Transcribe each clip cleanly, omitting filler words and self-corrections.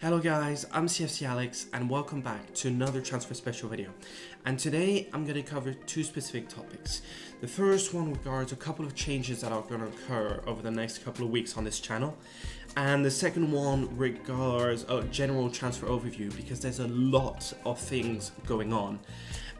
Hello guys, I'm CFC Alex and welcome back to another transfer special video. And today I'm going to cover two specific topics. The first one regards a couple of changes that are going to occur over the next couple of weeks on this channel. And the second one regards a general transfer overview because there's a lot of things going on.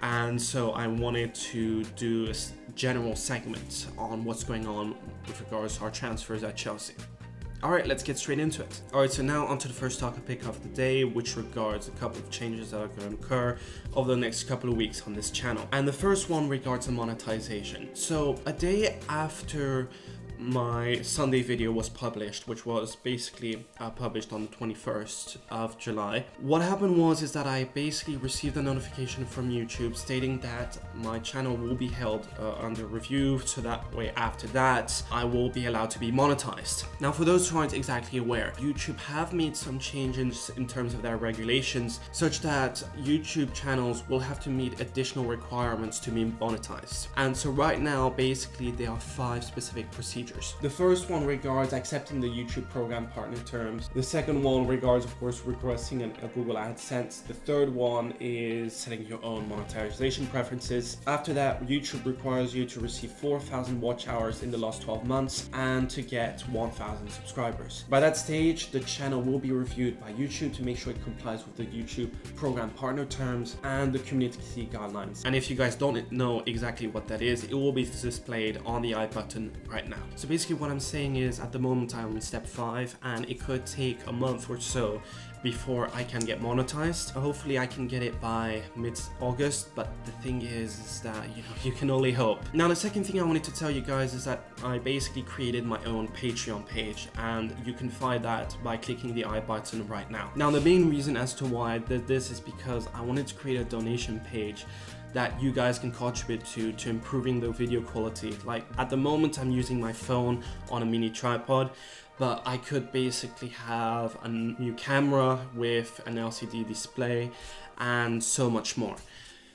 And so I wanted to do a general segment on what's going on with regards to our transfers at Chelsea. Alright, let's get straight into it. Alright, so now onto the first topic of the day, which regards a couple of changes that are going to occur over the next couple of weeks on this channel. And the first one regards the monetization. So a day after my Sunday video was published, which was basically published on the 21st of July. What happened was that I basically received a notification from YouTube stating that my channel will be held under review, so that way after that I will be allowed to be monetized. Now for those who aren't exactly aware, YouTube have made some changes in terms of their regulations such that YouTube channels will have to meet additional requirements to be monetized. And so right now basically there are 5 specific procedures. The first one regards accepting the YouTube program partner terms. The second one regards, of course, requesting a Google AdSense. The third one is setting your own monetization preferences. After that, YouTube requires you to receive 4,000 watch hours in the last 12 months and to get 1,000 subscribers. By that stage, the channel will be reviewed by YouTube to make sure it complies with the YouTube program partner terms and the community guidelines. And if you guys don't know exactly what that is, it will be displayed on the I button right now. So basically what I'm saying is at the moment I'm in step 5 and it could take a month or so before I can get monetized. Hopefully I can get it by mid-August, but the thing is that you can only hope. Now the second thing I wanted to tell you guys is that I basically created my own Patreon page and you can find that by clicking the I button right now. Now the main reason as to why I did this is because I wanted to create a donation page that you guys can contribute to improving the video quality. Like at the moment I'm using my phone on a mini tripod, but I could basically have a new camera with an LCD display and so much more.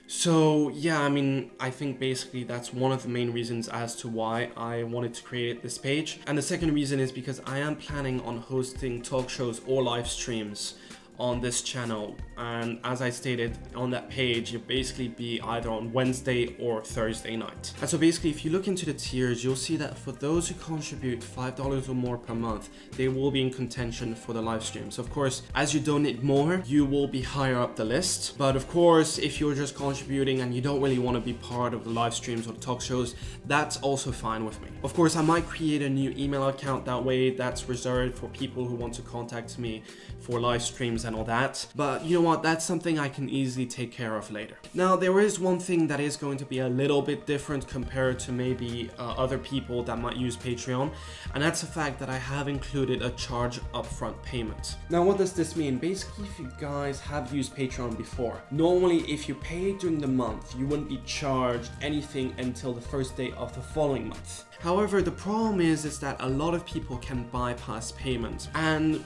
So yeah, I mean, I think basically that's one of the main reasons as to why I wanted to create this page. And the second reason is because I am planning on hosting talk shows or live streams on this channel, and as I stated on that page, you'll basically be either on Wednesday or Thursday night. And so basically if you look into the tiers, you'll see that for those who contribute $5 or more per month, they will be in contention for the live streams. Of course, as you donate more, you will be higher up the list. But of course, if you're just contributing and you don't really want to be part of the live streams or the talk shows, that's also fine with me. Of course, I might create a new email account that way that's reserved for people who want to contact me for live streams and all that, but you know what, that's something I can easily take care of later. Now there is one thing that is going to be a little bit different compared to maybe other people that might use Patreon, and that's the fact that I have included a charge upfront payment. Now what does this mean? Basically, if you guys have used Patreon before, normally if you pay during the month, you wouldn't be charged anything until the first day of the following month. However, the problem is that a lot of people can bypass payments, and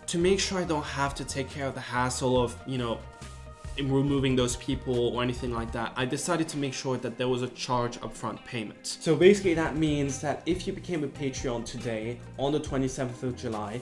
to make sure I don't have to take care of the hassle of, removing those people or anything like that, I decided to make sure that there was a charge upfront payment. So basically that means that if you became a Patreon today on the 27th of July,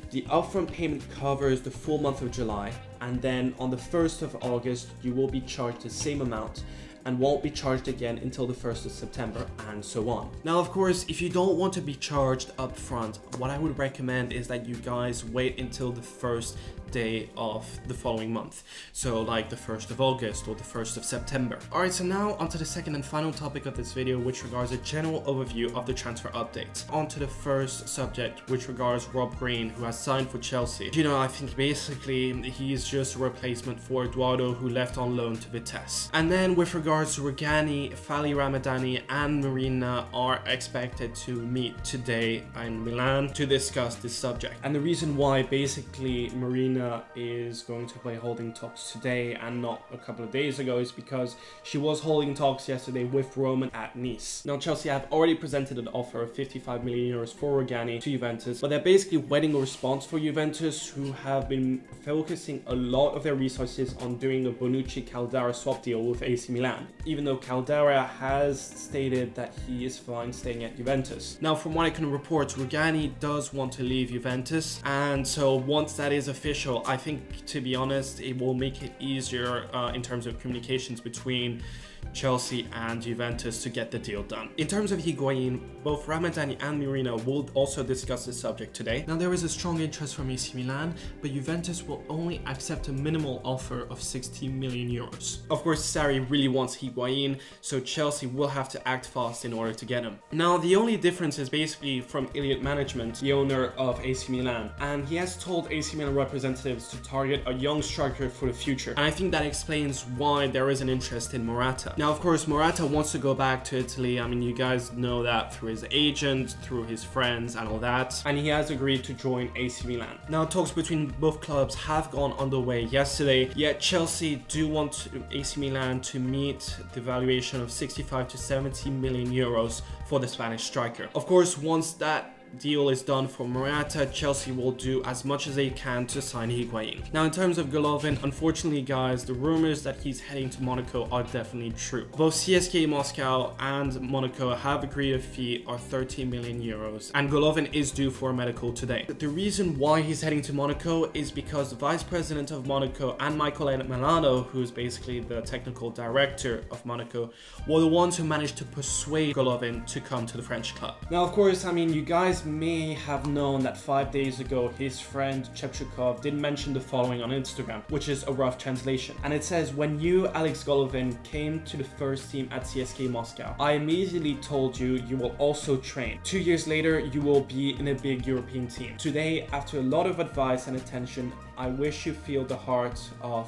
the upfront payment covers the full month of July, and then on the 1st of August, you will be charged the same amount and won't be charged again until the 1st of September, and so on. Now, of course, if you don't want to be charged up front, what I would recommend is that you guys wait until the first day of the following month. So like the 1st of August or the 1st of September. Alright, so now onto the second and final topic of this video, which regards a general overview of the transfer update. Onto the first subject, which regards Rob Green, who has signed for Chelsea. I think basically he is just a replacement for Eduardo, who left on loan to Vitesse. And then with regards to Rugani, Fali Ramadani and Marina are expected to meet today in Milan to discuss this subject. And the reason why basically Marina is going to play holding talks today and not a couple of days ago is because she was holding talks yesterday with Roman at Nice. Now Chelsea have already presented an offer of 55 million euros for Rugani to Juventus, but they're basically waiting a response for Juventus, who have been focusing a lot of their resources on doing a Bonucci-Caldara swap deal with AC Milan, even though Caldara has stated that he is fine staying at Juventus. Now from what I can report, Rugani does want to leave Juventus, and so once that is official, official, I think, to be honest, it will make it easier in terms of communications between Chelsea and Juventus to get the deal done. In terms of Higuain, both Ramadani and Mourinho will also discuss this subject today. Now, there is a strong interest from AC Milan, but Juventus will only accept a minimal offer of 60 million euros. Of course, Sarri really wants Higuain, so Chelsea will have to act fast in order to get him. Now, the only difference is basically from Elliott Management, the owner of AC Milan, and he has told AC Milan representatives to target a young striker for the future. And I think that explains why there is an interest in Morata. Now, of course, Morata wants to go back to Italy. I mean, you guys know that through his agent, through his friends and all that. And he has agreed to join AC Milan. Now, talks between both clubs have gone underway yesterday, yet Chelsea do want AC Milan to meet the valuation of 65 to 70 million euros for the Spanish striker. Of course, once that deal is done for Morata, Chelsea will do as much as they can to sign Higuain. Now, in terms of Golovin, unfortunately, guys, the rumors that he's heading to Monaco are definitely true. Both CSKA Moscow and Monaco have agreed a fee of 13 million euros, and Golovin is due for a medical today. The reason why he's heading to Monaco is because the vice president of Monaco and Michael Milano, who's basically the technical director of Monaco, were the ones who managed to persuade Golovin to come to the French club. Now, of course, I mean, you guys may have known that 5 days ago his friend Shevchukov did mention the following on Instagram, which is a rough translation, and it says, "When you, Alex Golovin, came to the first team at CSKA Moscow, I immediately told you you will also train. 2 years later, you will be in a big European team. Today, after a lot of advice and attention, I wish you feel the heart of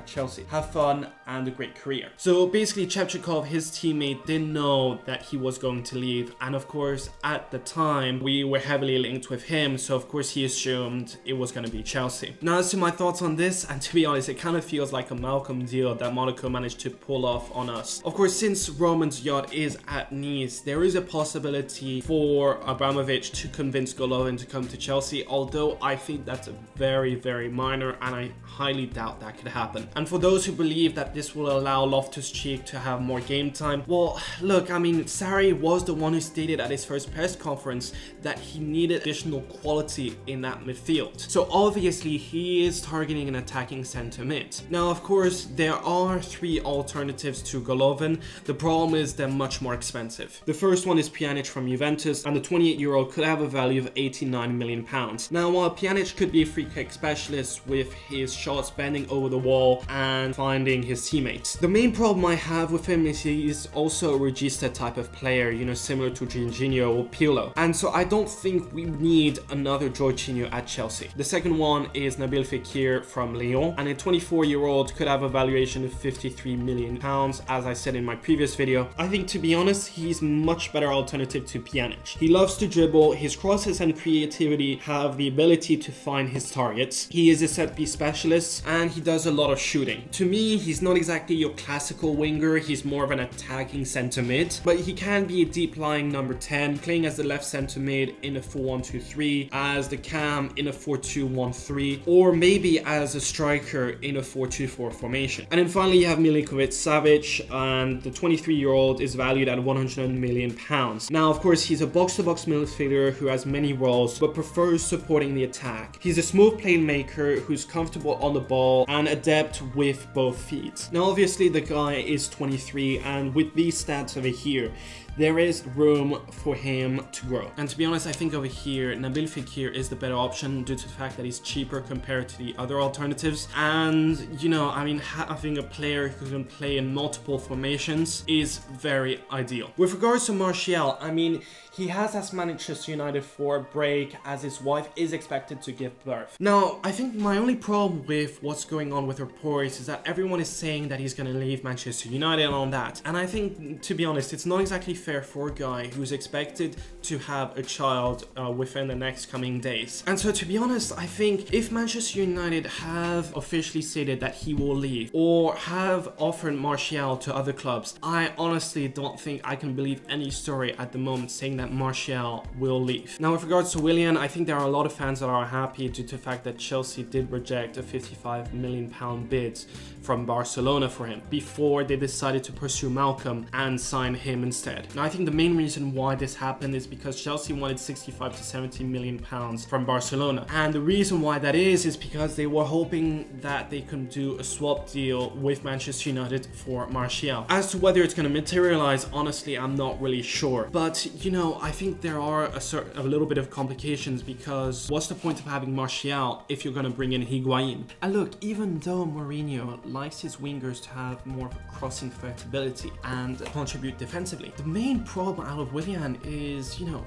#Chelsea. Have fun and a great career." So basically, Shevchukov, his teammate, didn't know that he was going to leave, and of course, at the time, we were heavily linked with him, so of course he assumed it was going to be Chelsea. Now, as to my thoughts on this, and to be honest, it kind of feels like a Malcolm deal that Monaco managed to pull off on us. Of course, since Roman's yacht is at Nice, there is a possibility for Abramovich to convince Golovin to come to Chelsea, although I think that's a very minor, and I highly doubt that could happen. And for those who believe that this will allow Loftus-Cheek to have more game time, well, look, I mean, Sarri was the one who stated at his first press conference that he needed additional quality in that midfield. So obviously he is targeting an attacking centre mid. Now, of course, there are 3 alternatives to Golovin. The problem is they're much more expensive. The first one is Pjanic from Juventus, and the 28-year-old could have a value of 89 million pounds. Now, while Pjanic could be a free kick specialist with his shots bending over the wall and finding his teammates, the main problem I have with him is he's also a regista type of player, you know, similar to Jorginho or Pirlo. And so I don't think we need another Jorginho at Chelsea. The second one is Nabil Fekir from Lyon, and a 24-year-old could have a valuation of 53 million pounds, as I said in my previous video. I think, to be honest, he's much better alternative to Pjanic. He loves to dribble, his crosses and creativity have the ability to find his targets. He is a set-piece specialist, and he does a lot of shooting. To me, he's not exactly your classical winger, he's more of an attacking centre mid, but he can be a deep-lying number 10, playing as the left centre mid in a 4-1-2-3, as the cam in a 4-2-1-3, or maybe as a striker in a 4-2-4 formation. And then finally, you have Milinkovic-Savic, and the 23-year-old is valued at 100 million pounds. Now, of course, he's a box-to-box midfielder who has many roles, but prefers supporting the attack. He's a smooth playmaker who's comfortable on the ball and adept with both feet. Now, obviously, the guy is 23, and with these stats over here, there is room for him to grow. And to be honest, I think over here, Nabil Fekir is the better option due to the fact that he's cheaper compared to the other alternatives. And, you know, I mean, having a player who can play in multiple formations is very ideal. With regards to Martial, I mean, he has asked Manchester United for a break as his wife is expected to give birth. Now, I think my only problem with what's going on with reports is that everyone is saying that he's going to leave Manchester United and all that. And I think, to be honest, it's not exactly fair for a guy who's expected to have a child within the next coming days. And so, to be honest, I think if Manchester United have officially stated that he will leave or have offered Martial to other clubs, I honestly don't think I can believe any story at the moment saying that Martial will leave. Now, with regards to Willian, I think there are a lot of fans that are happy due to the fact that Chelsea did reject a £55 million bid from Barcelona for him before they decided to pursue Malcolm and sign him instead. Now, I think the main reason why this happened is because Chelsea wanted 65 to 70 million pounds from Barcelona. And the reason why that is because they were hoping that they could do a swap deal with Manchester United for Martial. As to whether it's going to materialize, honestly, I'm not really sure. But, you know, I think there are a little bit of complications, because what's the point of having Martial if you're going to bring in Higuain? And look, even though Mourinho likes his wingers to have more of a crossing threat ability and contribute defensively, the main problem out of Willian is, you know,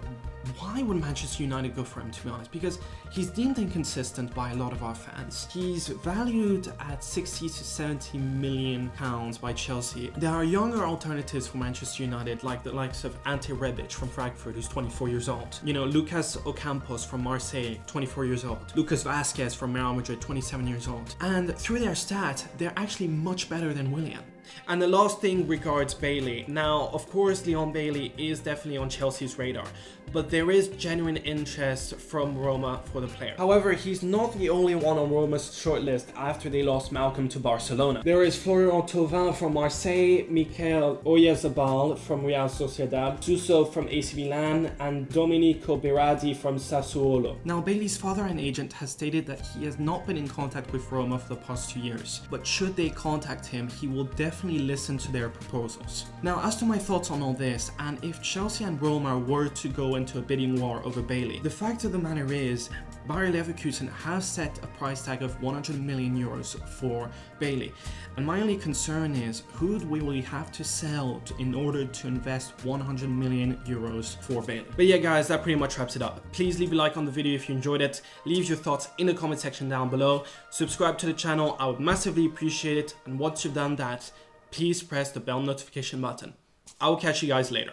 why would Manchester United go for him, to be honest? Because he's deemed inconsistent by a lot of our fans. He's valued at 60 to 70 million pounds by Chelsea. There are younger alternatives for Manchester United, like the likes of Ante Rebic from Frankfurt, who's 24 years old. You know, Lucas Ocampos from Marseille, 24 years old. Lucas Vazquez from Real Madrid, 27 years old. And through their stats, they're actually much better than Willian. And the last thing regards Bailey. Now, of course, Leon Bailey is definitely on Chelsea's radar, but there is genuine interest from Roma for the player. However, he's not the only one on Roma's shortlist after they lost Malcolm to Barcelona. There is Florian Thauvin from Marseille, Mikel Oyarzabal from Real Sociedad, Suso from AC Milan, and Domenico Berardi from Sassuolo. Now, Bailey's father and agent has stated that he has not been in contact with Roma for the past 2 years, but should they contact him, he will definitely listen to their proposals. Now, as to my thoughts on all this, and if Chelsea and Roma were to go into a bidding war over Bailey, the fact of the matter is, Bayer Leverkusen has set a price tag of 100 million euros for Bailey. And my only concern is, who will we have to sell in order to invest 100 million euros for Bailey? But yeah, guys, that pretty much wraps it up. Please leave a like on the video if you enjoyed it. Leave your thoughts in the comment section down below. Subscribe to the channel, I would massively appreciate it. And once you've done that, please press the bell notification button. I will catch you guys later.